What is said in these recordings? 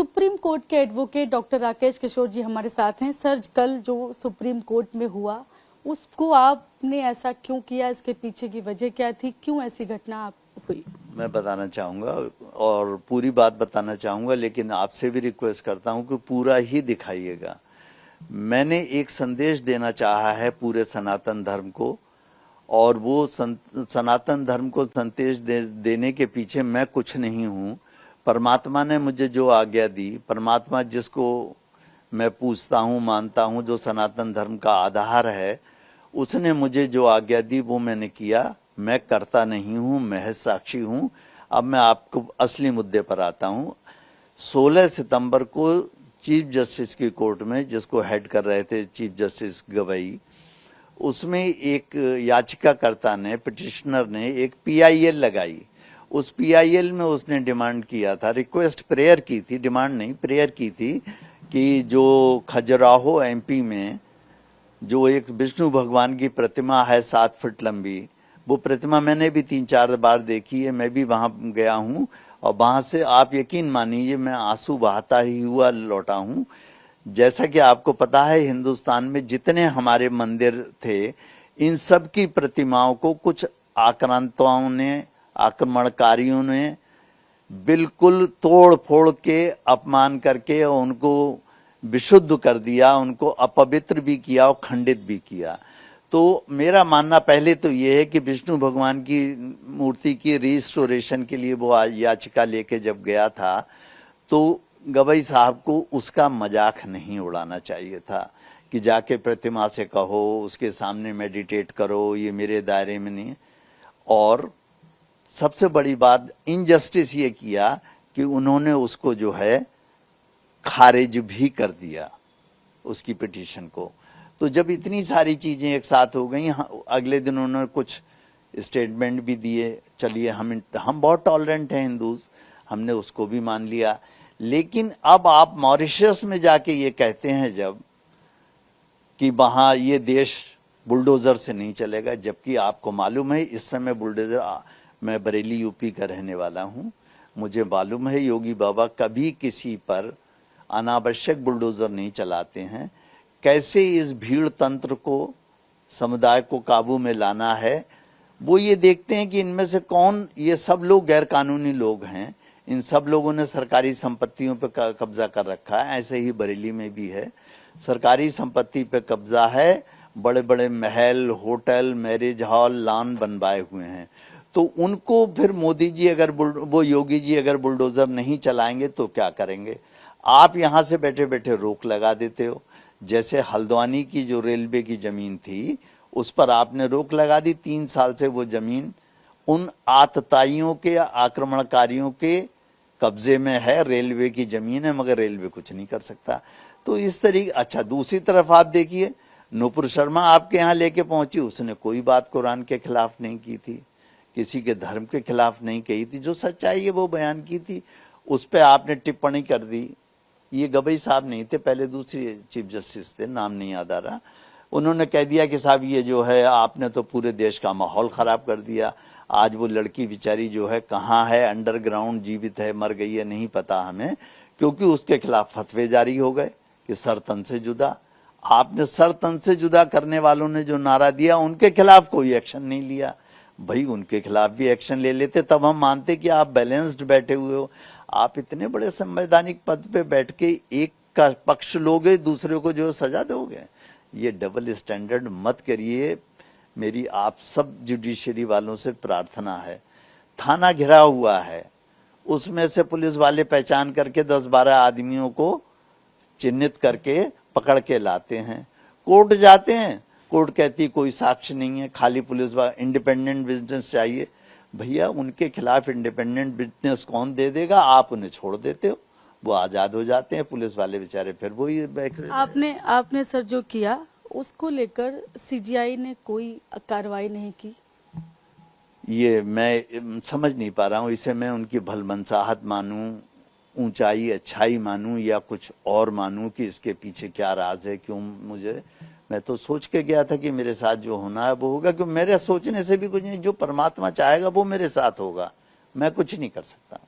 Supreme court के advocate doctor Rakesh किशोर जी हमारे साथ हैं। सर, कल जो सुप्रीम कोर्ट में हुआ उसको आपने ऐसा क्यों किया, इसके पीछे की वजह क्या थी, क्यों ऐसी घटना हुई? मैं बताना चाहूंगा और पूरी बात बताना चाहूंगा, लेकिन आपसे भी रिक्वेस्ट करता हूं कि पूरा ही दिखाइएगा। मैंने एक संदेश देना चाहा है पूरे सनातन धर्म को, और वो सनातन धर्म को संदेश देने के पीछे मैं कुछ नहीं हूं। परमात्मा ने मुझे जो आज्ञा दी, परमात्मा जिसको मैं पूछता हूं, मानता हूं, जो सनातन धर्म का आधार है, उसने मुझे जो आज्ञा दी वो मैंने किया। मैं करता नहीं हूं, महज साक्षी हूं। अब मैं आपको असली मुद्दे पर आता हूं। 16 सितंबर को चीफ जस्टिस की कोर्ट में, जिसको हेड कर रहे थे चीफ जस्टिस गवई, उसमें एक याचिकाकर्ता ने, पिटिशनर ने एक PIL लगाई। उस PIL में उसने डिमांड किया था, रिक्वेस्ट, प्रेयर की थी, डिमांड नहीं, प्रेयर की थी कि जो खजुराहो MP में जो एक विष्णु भगवान की प्रतिमा है 7 फुट लंबी, वो प्रतिमा मैंने भी 3-4 बार देखी है, मैं भी वहां गया हूं, और वहां से आप यकीन मानिए मैं आंसू बहाता ही हुआ लौटा हूं। जैसा कि आपको पता है, हिंदुस्तान में जितने हमारे मंदिर थे, इन सब की प्रतिमाओं को कुछ आक्रांताओं ने, आक्रमणकारियों ने बिल्कुल तोड़ फोड़ के, अपमान करके उनको विशुद्ध कर दिया, उनको अपवित्र भी किया और खंडित भी किया। तो मेरा मानना पहले तो ये है कि विष्णु भगवान की मूर्ति की रिस्टोरेशन के लिए वो याचिका लेके जब गया था, तो गवई साहब को उसका मजाक नहीं उड़ाना चाहिए था कि जाके प्रतिमा से कहो, उसके सामने मेडिटेट करो, ये मेरे दायरे में नहीं। और सबसे बड़ी बात, इनजस्टिस ये किया कि उन्होंने उसको जो है खारिज भी कर दिया, उसकी पिटीशन को। तो जब इतनी सारी चीजें एक साथ हो गई, अगले दिन उन्होंने कुछ स्टेटमेंट भी दिए। चलिए, हम बहुत टॉलरेंट हैं हिंदूज, हमने उसको भी मान लिया। लेकिन अब आप मॉरिशस में जाके ये कहते हैं जब कि वहां ये देश बुलडोजर से नहीं चलेगा, जबकि आपको मालूम है इस समय बुलडोजर, मैं बरेली UP का रहने वाला हूं, मुझे मालूम है योगी बाबा कभी किसी पर अनावश्यक बुलडोजर नहीं चलाते हैं। कैसे इस भीड़ तंत्र को, समुदाय को काबू में लाना है, वो ये देखते हैं कि इनमें से कौन, ये सब लोग गैर कानूनी लोग हैं, इन सब लोगों ने सरकारी संपत्तियों पर कब्जा कर रखा है। ऐसे ही बरेली में भी है, सरकारी संपत्ति पे कब्जा है, बड़े बड़े महल, होटल, मैरिज हॉल, लॉन बनवाए हुए हैं। तो उनको फिर मोदी जी अगर, वो योगी जी अगर बुलडोजर नहीं चलाएंगे तो क्या करेंगे? आप यहां से बैठे बैठे रोक लगा देते हो। जैसे हल्द्वानी की जो रेलवे की जमीन थी, उस पर आपने रोक लगा दी। 3 साल से वो जमीन उन आतताइयों के, आक्रमणकारियों के कब्जे में है। रेलवे की जमीन है, मगर रेलवे कुछ नहीं कर सकता। तो इस तरीके, अच्छा दूसरी तरफ आप देखिए, नूपुर शर्मा आपके यहाँ लेके पहुंची, उसने कोई बात कुरान के खिलाफ नहीं की थी, किसी के धर्म के खिलाफ नहीं कही थी, जो सच्चाई है वो बयान की थी। उस पर आपने टिप्पणी कर दी। ये गवई साहब नहीं थे, पहले दूसरे चीफ जस्टिस थे, नाम नहीं याद आ रहा। उन्होंने कह दिया कि साहब ये जो है, आपने तो पूरे देश का माहौल खराब कर दिया। आज वो लड़की बेचारी जो है कहाँ है, अंडरग्राउंड जीवित है, मर गई है, नहीं पता हमें, क्योंकि उसके खिलाफ फतवे जारी हो गए कि सर तन से जुदा। आपने सर तन से जुदा करने वालों ने जो नारा दिया, उनके खिलाफ कोई एक्शन नहीं लिया। भाई उनके खिलाफ भी एक्शन ले लेते, तब हम मानते कि आप बैलेंस्ड बैठे हुए हो। आप इतने बड़े संवैधानिक पद पे बैठ के एक का पक्ष लोगे, दूसरे को जो सजा दोगे। ये डबल स्टैंडर्ड मत करिए। मेरी आप सब जुडिशरी वालों से प्रार्थना है। थाना घिरा हुआ है, उसमें से पुलिस वाले पहचान करके 10-12 आदमियों को चिन्हित करके पकड़ के लाते हैं। कोर्ट जाते हैं, कोर्ट कहती कोई साक्ष्य नहीं है, खाली पुलिस वाले, इंडिपेंडेंट विटनेस चाहिए। भैया उनके खिलाफ इंडिपेंडेंट विटनेस कौन दे देगा? आप उन्हें छोड़ देते हो, वो आजाद हो जाते हैं, पुलिस वाले बेचारे फिर वही। आपने सर जो किया उसको लेकर CGI ने कोई कार्रवाई नहीं की? ये मैं समझ नहीं पा रहा हूँ। इसे मैं उनकी भलमनसाहत मानूं, ऊंचाई अच्छाई मानूं, या कुछ और मानूं कि इसके पीछे क्या राज है, क्यों मुझे। मैं तो सोच के गया था कि मेरे साथ जो होना है वो होगा, क्योंकि मेरे सोचने से भी कुछ नहीं, जो परमात्मा चाहेगा वो मेरे साथ होगा, मैं कुछ नहीं कर सकता।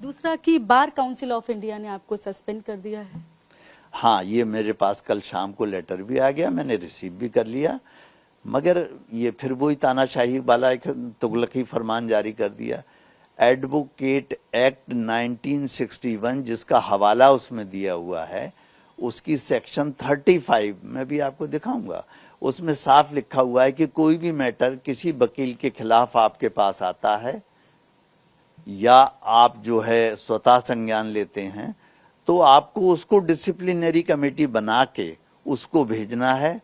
दूसरा कि बार काउंसिल ऑफ इंडिया ने आपको सस्पेंड कर दिया है। हाँ, ये मेरे पास कल शाम को लेटर भी आ गया, मैंने रिसीव भी कर लिया, मगर ये फिर वही तानाशाही वाला एक तुगलकी फरमान जारी कर दिया। एडवोकेट एक्ट 1961 जिसका हवाला उसमें दिया हुआ है, उसकी सेक्शन 35 मैं भी आपको दिखाऊंगा, उसमें साफ लिखा हुआ है कि कोई भी मैटर किसी वकील के खिलाफ आपके पास आता है या आप जो है स्वतः संज्ञान लेते हैं, तो आपको उसको डिसिप्लिनरी कमेटी बना के उसको भेजना है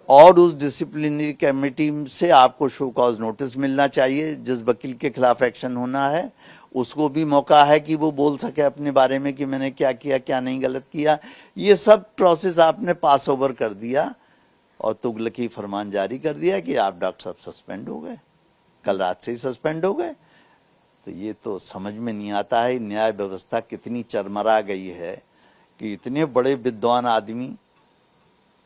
और उस डिसिप्लिनरी कमेटी से आपको शो कॉज नोटिस मिलना चाहिए। जिस वकील के खिलाफ एक्शन होना है उसको भी मौका है कि वो बोल सके अपने बारे में कि मैंने क्या किया, क्या नहीं गलत किया। ये सब प्रोसेस आपने पास ओवर कर दिया और तुगलकी फरमान जारी कर दिया कि आप डॉक्टर साहब सस्पेंड हो गए, कल रात से ही सस्पेंड हो गए। तो ये तो समझ में नहीं आता है न्याय व्यवस्था कितनी चरमरा गई है कि इतने बड़े विद्वान आदमी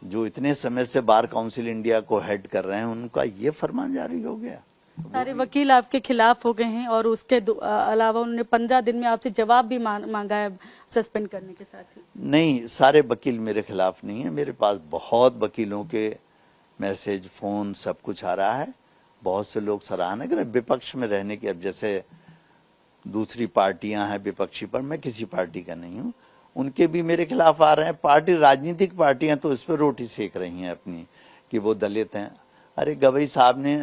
जो इतने समय से बार काउंसिल इंडिया को हेड कर रहे हैं, उनका ये फरमान जारी हो गया। सारे वकील आपके खिलाफ हो गए हैं और उसके अलावा उन्होंने 15 दिन में आपसे जवाब भी मांगा है सस्पेंड करने के साथ ही। नहीं, सारे वकील मेरे खिलाफ नहीं है, मेरे पास बहुत वकीलों के मैसेज, फोन सब कुछ आ रहा है। बहुत से लोग सराहना कर विपक्ष में रहने की। अब जैसे दूसरी पार्टियां हैं विपक्षी पर, मैं किसी पार्टी का नहीं हूं, उनके भी मेरे खिलाफ आ रहे हैं। पार्टी, राजनीतिक पार्टियां तो इस पर रोटी सेक रही हैं अपनी कि वो दलित हैं। अरे गवई साहब ने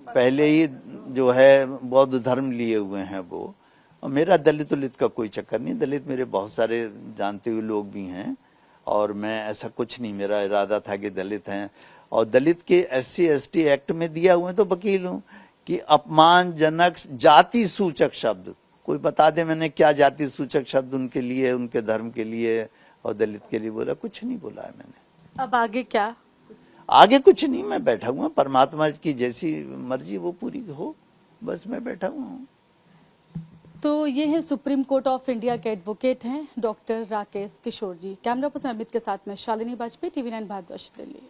पहले ही जो है बौद्ध धर्म लिए हुए हैं वो, और मेरा दलित उलित का कोई चक्कर नहीं। दलित मेरे बहुत सारे जानते हुए लोग भी हैं और मैं ऐसा कुछ नहीं, मेरा इरादा था कि दलित हैं। और दलित के SC ST एक्ट में दिया हुए तो वकील हूं कि अपमानजनक जाति सूचक शब्द, कोई बता दे मैंने क्या जाति सूचक शब्द उनके लिए, उनके धर्म के लिए और दलित के लिए बोला, कुछ नहीं बोला है मैंने। अब आगे क्या? आगे कुछ नहीं, मैं बैठा हुआ, परमात्मा की जैसी मर्जी वो पूरी हो, बस मैं बैठा हुआ हूँ। तो ये है सुप्रीम कोर्ट ऑफ इंडिया के एडवोकेट हैं डॉक्टर राकेश किशोर जी। कैमरा पर्सन अमित के साथ में शालिनी वाजपेयी, TV9 भारतवर्ष दिल्ली।